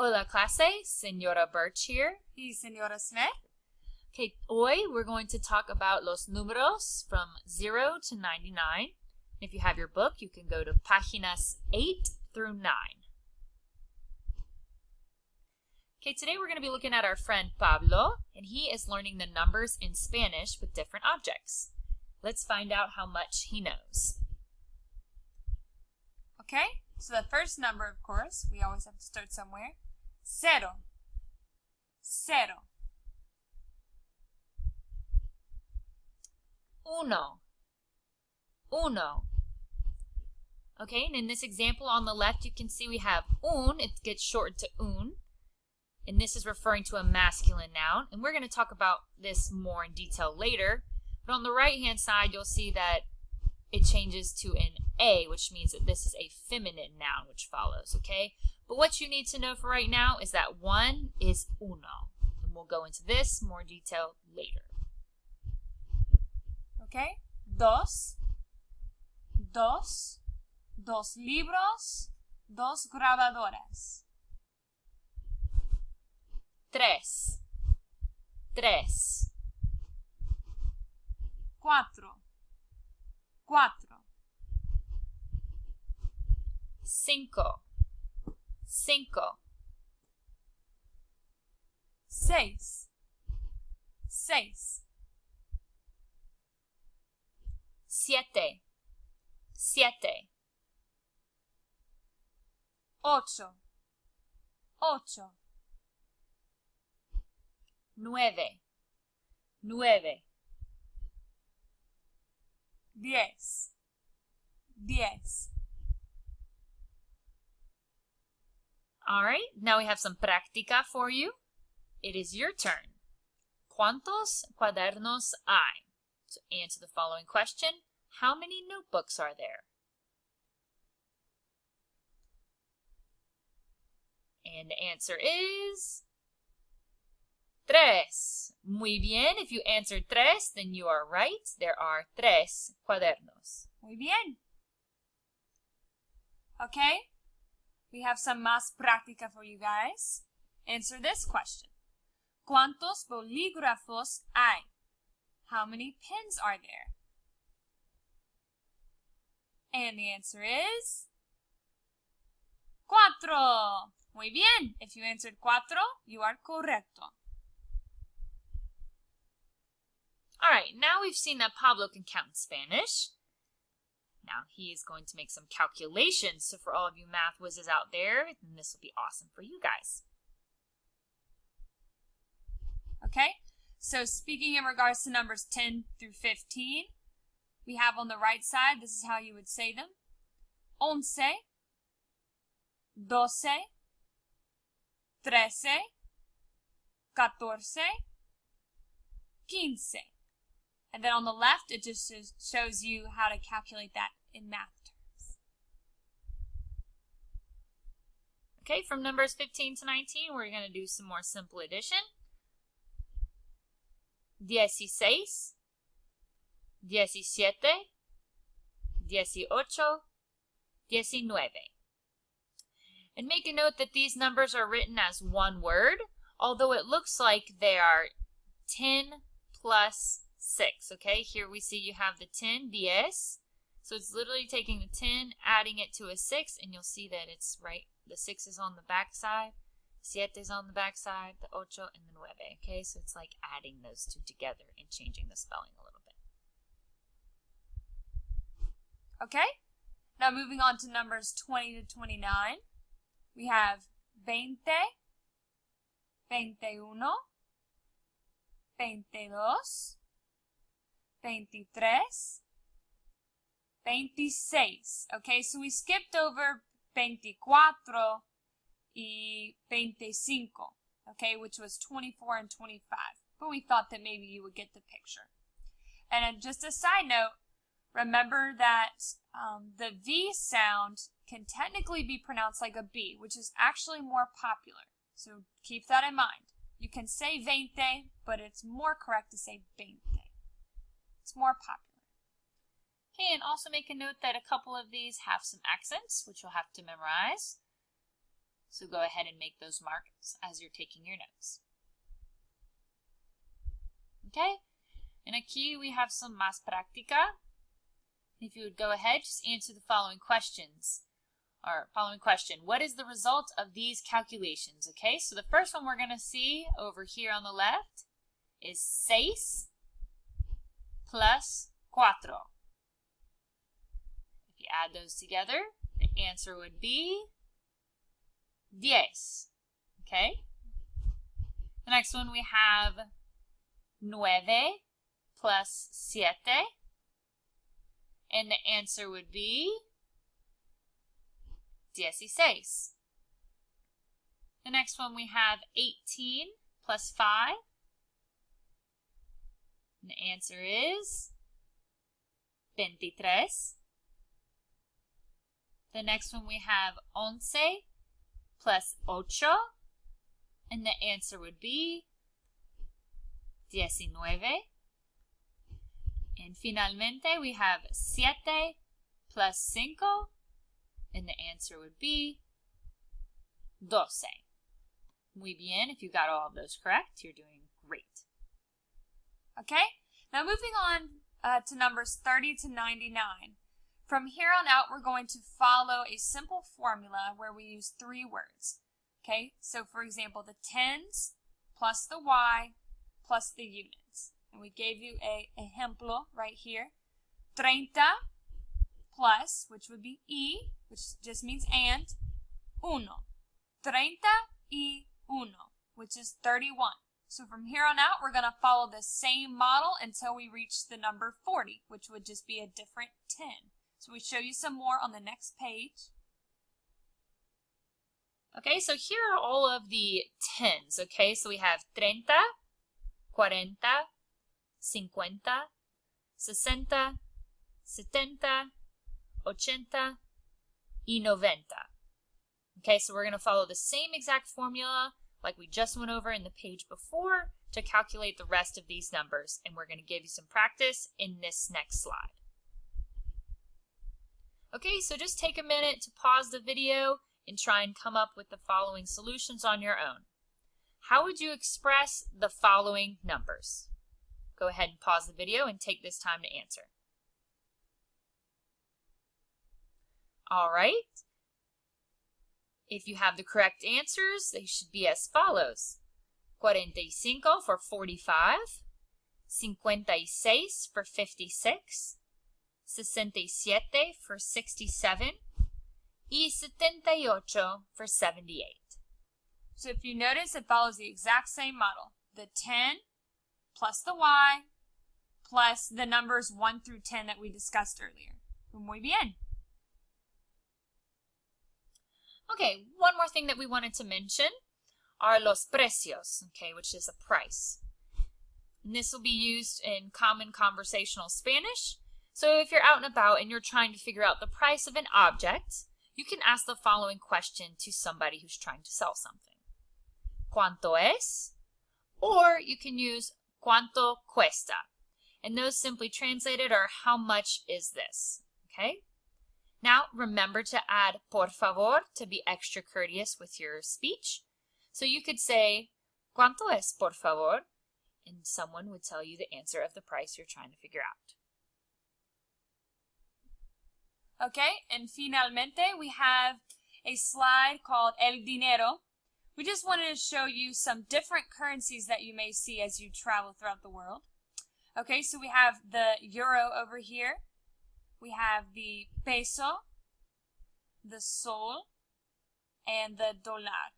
Hola clase, Señora Birch here. Y Señora Smith. Okay, hoy we're going to talk about los números from 0 to 99. If you have your book, you can go to páginas 8 through 9. Okay, today we're going to be looking at our friend Pablo, and he is learning the numbers in Spanish with different objects. Let's find out how much he knows. Okay, so the first number, of course, we always have to start somewhere. Cero. Cero. Uno. Uno. Okay, and in this example on the left, you can see we have un. It gets shortened to un. And this is referring to a masculine noun. And we're going to talk about this more in detail later. But on the right-hand side, you'll see that it changes to an A, which means that this is a feminine noun which follows, okay? But what you need to know for right now is that one is uno. And we'll go into this more detail later. Okay, dos. Dos. Dos libros. Dos grabadoras. Tres. Tres. Cuatro. Cuatro. Cinco. Cinco. Seis. Seis. Siete. Siete. Ocho. Ocho. Nueve. Nueve. Diez. Diez. All right, now we have some práctica for you. It is your turn. ¿Cuántos cuadernos hay? So answer the following question. How many notebooks are there? And the answer is tres. Muy bien. If you answered tres, then you are right. There are tres cuadernos. Muy bien. Okay, we have some más práctica for you guys. Answer this question. ¿Cuántos bolígrafos hay? How many pens are there? And the answer is cuatro. Muy bien. If you answered cuatro, you are correcto. All right, now we've seen that Pablo can count in Spanish. Now he is going to make some calculations. So for all of you math whizzes out there, then this will be awesome for you guys. Okay, so speaking in regards to numbers 10 through 15, we have on the right side, this is how you would say them. 11, 12, 13, 14, 15. And then on the left, it just shows you how to calculate that in math terms. Okay, from numbers 15 to 19, we're going to do some more simple addition. 16, 17, 18, 19. And make a note that these numbers are written as one word, although it looks like they are 10 plus 6, okay? Here we see you have the 10, 10. So it's literally taking the 10, adding it to a 6, and you'll see that it's right. The 6 is on the back side, 7 is on the back side, the 8, and the 9, okay? So it's like adding those two together and changing the spelling a little bit. Okay, now moving on to numbers 20 to 29, we have 20, 21, 22, 23, 26. Okay, so we skipped over 24 y 25, okay, which was 24 and 25. But we thought that maybe you would get the picture. And just a side note, remember that the V sound can technically be pronounced like a B, which is actually more popular. So keep that in mind. You can say 20, but it's more correct to say 20. It's more popular. Okay, and also make a note that a couple of these have some accents, which you'll have to memorize. So go ahead and make those marks as you're taking your notes. Okay? And aquí we have some más práctica. If you would go ahead, just answer the following questions. Or following question, what is the result of these calculations? Okay, so the first one we're going to see over here on the left is 6 plus 4. If you add those together, the answer would be 10. Okay? The next one we have 9 plus 7. And the answer would be 16. The next one we have 18 plus 5. And the answer is 23. The next one we have 11 plus 8. And the answer would be 19. And finalmente we have 7 plus 5. And the answer would be 12. Muy bien. If you got all of those correct, you're doing great. Okay, now moving on to numbers 30 to 99. From here on out, we're going to follow a simple formula where we use 3 words. Okay, so for example, the tens plus the y plus the units. And we gave you a ejemplo right here. 30 plus, which would be y, which just means and, 1. 30 y 1, which is 31. So from here on out, we're going to follow the same model until we reach the number 40, which would just be a different 10. So we show you some more on the next page. Okay, so here are all of the tens. Okay, so we have 30, 40, 50, 60, 70, 80, y 90. Okay, so we're going to follow the same exact formula like we just went over in the page before to calculate the rest of these numbers, and we're going to give you some practice in this next slide. Okay, so just take a minute to pause the video and try and come up with the following solutions on your own. How would you express the following numbers? Go ahead and pause the video and take this time to answer. All right. If you have the correct answers, they should be as follows. 45 for 45, 56 for 56, 67 for 67, y 78 for 78. So if you notice, it follows the exact same model. The 10 plus the y plus the numbers 1 through 10 that we discussed earlier. Muy bien. Okay, one more thing that we wanted to mention are los precios, okay, which is a price. And this will be used in common conversational Spanish. So if you're out and about and you're trying to figure out the price of an object, you can ask the following question to somebody who's trying to sell something. ¿Cuánto es? Or you can use ¿cuánto cuesta? And those simply translated are how much is this? Okay? Now, remember to add por favor to be extra courteous with your speech. So you could say, ¿Cuánto es, por favor? And someone would tell you the answer of the price you're trying to figure out. Okay, and finalmente we have a slide called El Dinero. We just wanted to show you some different currencies that you may see as you travel throughout the world. Okay, so we have the euro over here. We have the peso, the sol, and the dollar.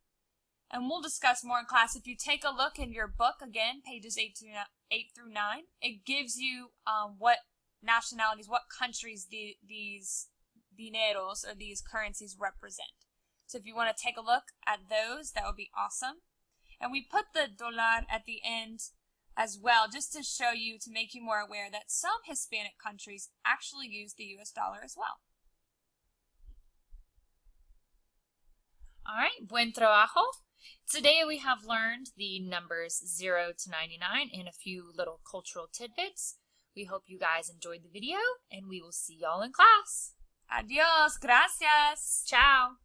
And we'll discuss more in class. If you take a look in your book, again, pages 8 through 9, it gives you what nationalities, what countries these dineros or these currencies represent. So if you want to take a look at those, that would be awesome. And we put the dollar at the end as well, just to show you, to make you more aware that some Hispanic countries actually use the US dollar as well. All right, buen trabajo. Today we have learned the numbers 0 to 99 and a few little cultural tidbits. We hope you guys enjoyed the video, and we will see y'all in class. Adios, gracias. Ciao.